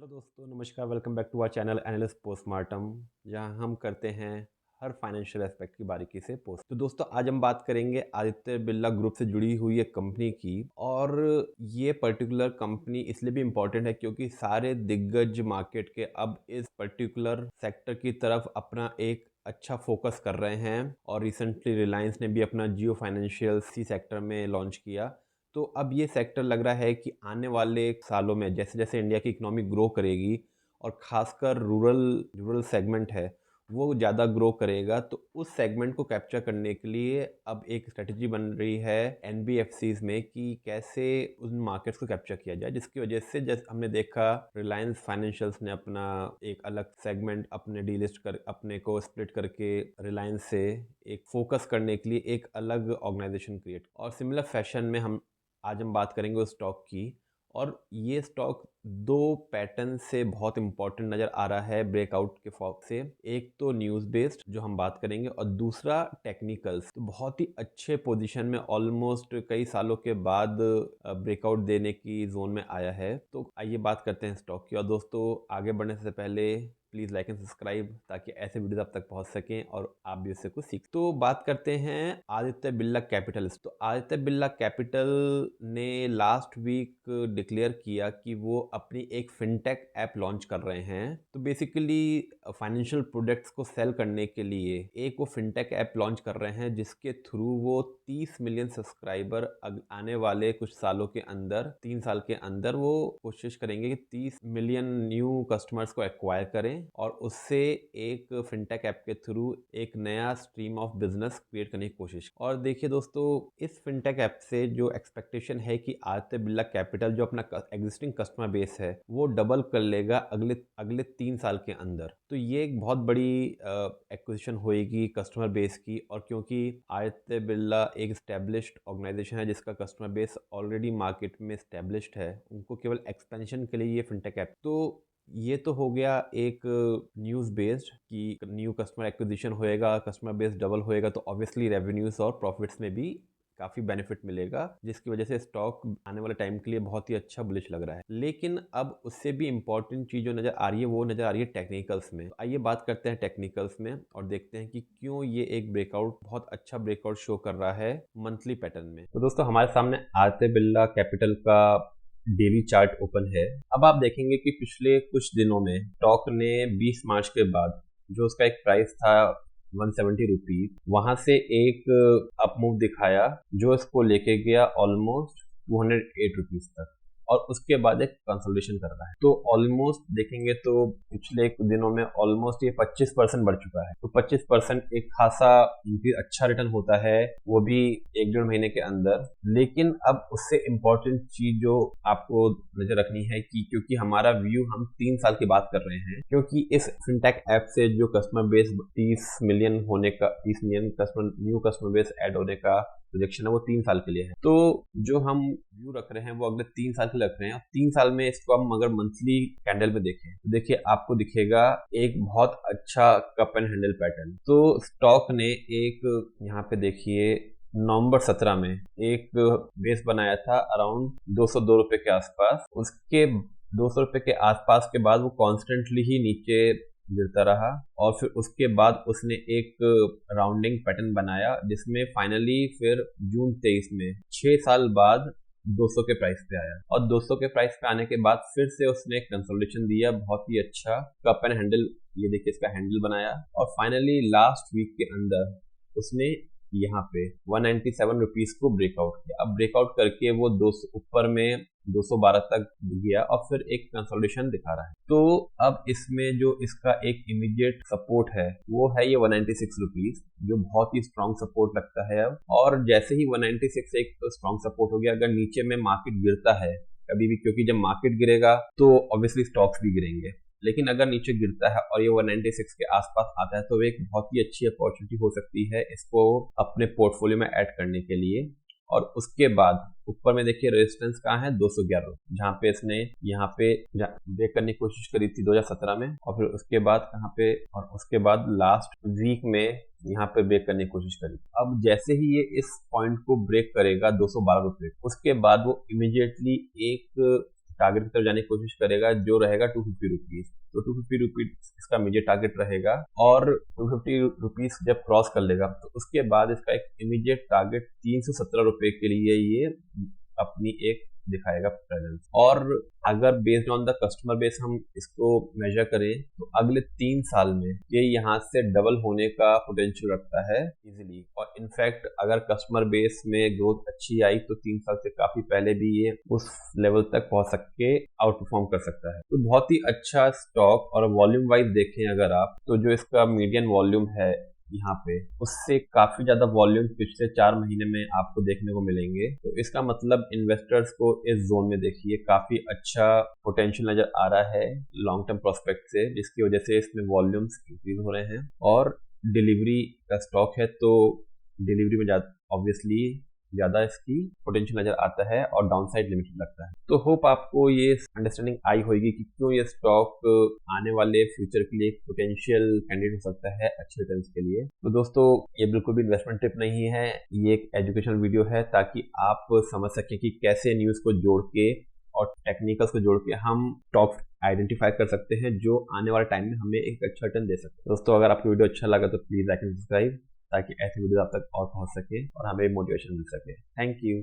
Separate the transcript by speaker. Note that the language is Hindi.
Speaker 1: हेलो दोस्तों, नमस्कार। Welcome back to our channel analyst postmortem, जहां हम करते हैं हर फाइनेंशियल एस्पेक्ट की बारीकी से पोस्ट। तो दोस्तों, आज हम बात करेंगे आदित्य बिरला ग्रुप से जुड़ी हुई एक कंपनी की। और ये पर्टिकुलर कंपनी इसलिए भी इम्पोर्टेंट है क्योंकि सारे दिग्गज मार्केट के अब इस पर्टिकुलर सेक्टर की तरफ अपना एक अच्छा फोकस कर रहे हैं। और रिसेंटली रिलायंस ने भी अपना जियो फाइनेंशियल सी सेक्टर में लॉन्च किया। तो अब ये सेक्टर लग रहा है कि आने वाले सालों में जैसे जैसे इंडिया की इकोनॉमी ग्रो करेगी और ख़ासकर रूरल सेगमेंट है वो ज़्यादा ग्रो करेगा, तो उस सेगमेंट को कैप्चर करने के लिए अब एक स्ट्रेटजी बन रही है एनबीएफसीज में कि कैसे उन मार्केट्स को कैप्चर किया जाए, जिसकी वजह से जैसे हमने देखा रिलायंस फाइनेंशियल्स ने अपना एक अलग सेगमेंट अपने डीलिस्ट कर अपने को स्प्लिट करके रिलायंस से एक फोकस करने के लिए एक अलग ऑर्गेनाइजेशन क्रिएट। और सिमिलर फैशन में आज हम बात करेंगे उस स्टॉक की। और ये स्टॉक दो पैटर्न से बहुत इंपॉर्टेंट नज़र आ रहा है ब्रेकआउट के फॉर्म से। एक तो न्यूज़ बेस्ड जो हम बात करेंगे और दूसरा टेक्निकल्स। तो बहुत ही अच्छे पोजीशन में ऑलमोस्ट कई सालों के बाद ब्रेकआउट देने की जोन में आया है। तो आइए बात करते हैं स्टॉक की। और दोस्तों, आगे बढ़ने से पहले प्लीज़ लाइक एंड सब्सक्राइब ताकि ऐसे वीडियोस आप तक पहुंच सकें और आप भी उससे कुछ सीख। तो बात करते हैं आदित्य बिरला कैपिटल। तो आदित्य बिरला कैपिटल ने लास्ट वीक डिक्लेयर किया कि वो अपनी एक फिनटेक ऐप लॉन्च कर रहे हैं। तो बेसिकली फाइनेंशियल प्रोडक्ट्स को सेल करने के लिए एक वो फिनटेक ऐप लॉन्च कर रहे हैं जिसके थ्रू वो 30 मिलियन सब्सक्राइबर आने वाले कुछ सालों के अंदर 3 साल के अंदर वो कोशिश करेंगे कि 30 मिलियन न्यू कस्टमर्स को एक्वायर करें और उससे एक फिनटेक ऐप के थ्रू एक नया स्ट्रीम ऑफ बिजनेस क्रिएट करने की कोशिश। और देखिए दोस्तों, इस फिनटेक ऐप से जो एक्सपेक्टेशन है कि आदित्य बिरला कैपिटल जो अपना एग्जिस्टिंग कस्टमर बेस है वो डबल कर लेगा अगले अगले 3 साल के अंदर। तो ये एक बहुत बड़ी एक्विजिशन होएगी कस्टमर बेस की। और क्योंकि आदित्य बिरला एक स्टैब्लिश्ड ऑर्गेनाइजेशन है जिसका कस्टमर बेस ऑलरेडी मार्केट में स्टैब्लिश्ड है, उनको केवल एक्सपेंशन के लिए ये फिनटेक ऐप। तो ये तो हो गया एक न्यूज़ बेस्ड कि न्यू कस्टमर एक्विजिशन होएगा, कस्टमर बेस डबल होएगा, तो ऑब्वियसली रेवेन्यूज और प्रॉफिट्स में भी काफ़ी बेनिफिट मिलेगा, जिसकी वजह से स्टॉक आने वाले टाइम के लिए बहुत ही अच्छा बुलिश लग रहा है। लेकिन अब उससे भी इंपॉर्टेंट चीज़ जो नज़र आ रही है वो नज़र आ रही है टेक्निकल्स में। आइए बात करते हैं टेक्निकल्स में और देखते हैं कि क्यों ये एक ब्रेकआउट बहुत अच्छा ब्रेकआउट शो कर रहा है मंथली पैटर्न में। तो दोस्तों, हमारे सामने आदित्य बिरला कैपिटल का डेली चार्ट ओपन है। अब आप देखेंगे कि पिछले कुछ दिनों में स्टॉक ने 20 मार्च के बाद जो उसका एक प्राइस था 170 रुपीज, वहां से एक अप मूव दिखाया जो इसको लेके गया ऑलमोस्ट 208 रुपीज तक और उसके बाद एक कंसोलिडेशन कर रहा है। तो ऑलमोस्ट देखेंगे तो पिछले कुछ दिनों में ऑलमोस्ट ये 25% बढ़ चुका है। तो 25% एक खासा अच्छा रिटर्न होता है, वो भी 1 डेढ़ महीने के अंदर। लेकिन अब उससे इम्पोर्टेंट चीज जो आपको नजर रखनी है कि क्योंकि हमारा व्यू हम 3 साल की बात कर रहे हैं, क्योंकि इस फिनटेक ऐप से जो customer base 30 million customer new customer base add होने का प्रोजेक्शन है वो 3 साल के लिए है। तो जो हम व्यू रख रहे हैं वो अगले 3 साल के रख रहे हैं। और 3 साल में इसको हम अगर मंथली कैंडल में देखें तो देखिए आपको दिखेगा एक बहुत अच्छा कप एंड हैंडल पैटर्न। तो स्टॉक ने एक यहाँ पे देखिए नवंबर 17 में एक बेस बनाया था अराउंड 202 रुपए के आसपास। उसके 200 रुपए के आसपास के बाद वो कॉन्स्टेंटली ही नीचे गिरता रहा और फिर उसके बाद उसने एक राउंडिंग पैटर्न बनाया जिसमें फाइनली फिर जून 23 में 6 साल बाद 200 के प्राइस पे आया। और 200 के प्राइस पे आने के बाद फिर से उसने कंसोलिडेशन दिया, बहुत ही अच्छा कप एंड हैंडल, ये देखिए इसका हैंडल बनाया। और फाइनली लास्ट वीक के अंदर उसने यहाँ पे 197 रुपीज को ब्रेकआउट किया। अब ब्रेकआउट करके वो 200 ऊपर में 212 तक गया और फिर एक कंसोलिडेशन दिखा रहा है। तो अब इसमें जो इसका एक इमीडिएट सपोर्ट है वो है ये 196 रुपीज, जो बहुत ही स्ट्रॉन्ग सपोर्ट लगता है अब। और जैसे ही 196 एक तो स्ट्रॉन्ग सपोर्ट हो गया, अगर नीचे में मार्केट गिरता है कभी भी, क्योंकि जब मार्केट गिरेगा तो ऑब्वियसली स्टॉक्स भी गिरेंगे, लेकिन अगर नीचे गिरता है और ये 196 के आसपास आता है तो एक बहुत ही अच्छी अपॉर्चुनिटी हो सकती है इसको अपने पोर्टफोलियो में ऐड करने के लिए। और उसके बाद ऊपर में देखिए रेजिस्टेंस कहाँ है 211, जहाँ पे इसने यहाँ पे ब्रेक करने की कोशिश करी थी 2017 में। और फिर उसके बाद कहाँ पे, और उसके बाद लास्ट वीक में यहाँ पे ब्रेक करने की कोशिश करी। अब जैसे ही ये इस पॉइंट को ब्रेक करेगा 212 रुपए, उसके बाद वो इमीडिएटली एक टारगेट की तरफ जाने की कोशिश करेगा जो रहेगा 250 रुपीज। तो 250 रुपीज इसका इमीडिएट टारगेट रहेगा, और 250 रुपीज जब क्रॉस कर लेगा तो उसके बाद इसका एक इमीडिएट टारगेट 317 रुपए के लिए ये अपनी एक दिखाएगा प्रेजेंस। और अगर based on the customer base हम इसको मेजर करें तो अगले 3 साल में ये यहाँ से डबल होने का पोटेंशियल रखता है इजीली। और इनफैक्ट अगर कस्टमर बेस में ग्रोथ अच्छी आई तो 3 साल से काफी पहले भी ये उस लेवल तक पहुंच सके, आउट परफॉर्म कर सकता है। तो बहुत ही अच्छा स्टॉक। और वॉल्यूम वाइज देखें अगर आप, तो जो इसका मीडियन वॉल्यूम है यहाँ पे, उससे काफी ज्यादा वॉल्यूम पिछले 4 महीने में आपको देखने को मिलेंगे। तो इसका मतलब इन्वेस्टर्स को इस जोन में देखिए काफी अच्छा पोटेंशियल नजर आ रहा है लॉन्ग टर्म प्रोस्पेक्ट से, जिसकी वजह से इसमें वॉल्यूम्स इंक्रीज हो रहे हैं। और डिलीवरी का स्टॉक है तो डिलीवरी में ऑब्वियसली ज्यादा इसकी पोटेंशियल नजर आता है और डाउनसाइड लिमिटेड लगता है। तो होप आपको ये अंडरस्टैंडिंग आई होगी कि क्यों ये स्टॉक आने वाले फ्यूचर के लिए पोटेंशियल कैंडिडेट हो सकता है अच्छे रिटर्न्स के लिए। तो दोस्तों ये बिल्कुल भी इन्वेस्टमेंट टिप नहीं है, ये एक एजुकेशनल वीडियो है ताकि आप समझ सकें कि कैसे न्यूज को जोड़ के और टेक्निकल्स को जोड़ के हम स्टॉक आइडेंटिफाई कर सकते हैं जो आने वाले टाइम में हमें एक अच्छा रिटर्न दे सकते हैं। दोस्तों अगर आपको वीडियो अच्छा लगा तो प्लीज लाइक एंड सब्सक्राइब, ताकि ऐसी वीडियो आप तक और पहुंच सके और हमें मोटिवेशन मिल सके। Thank you.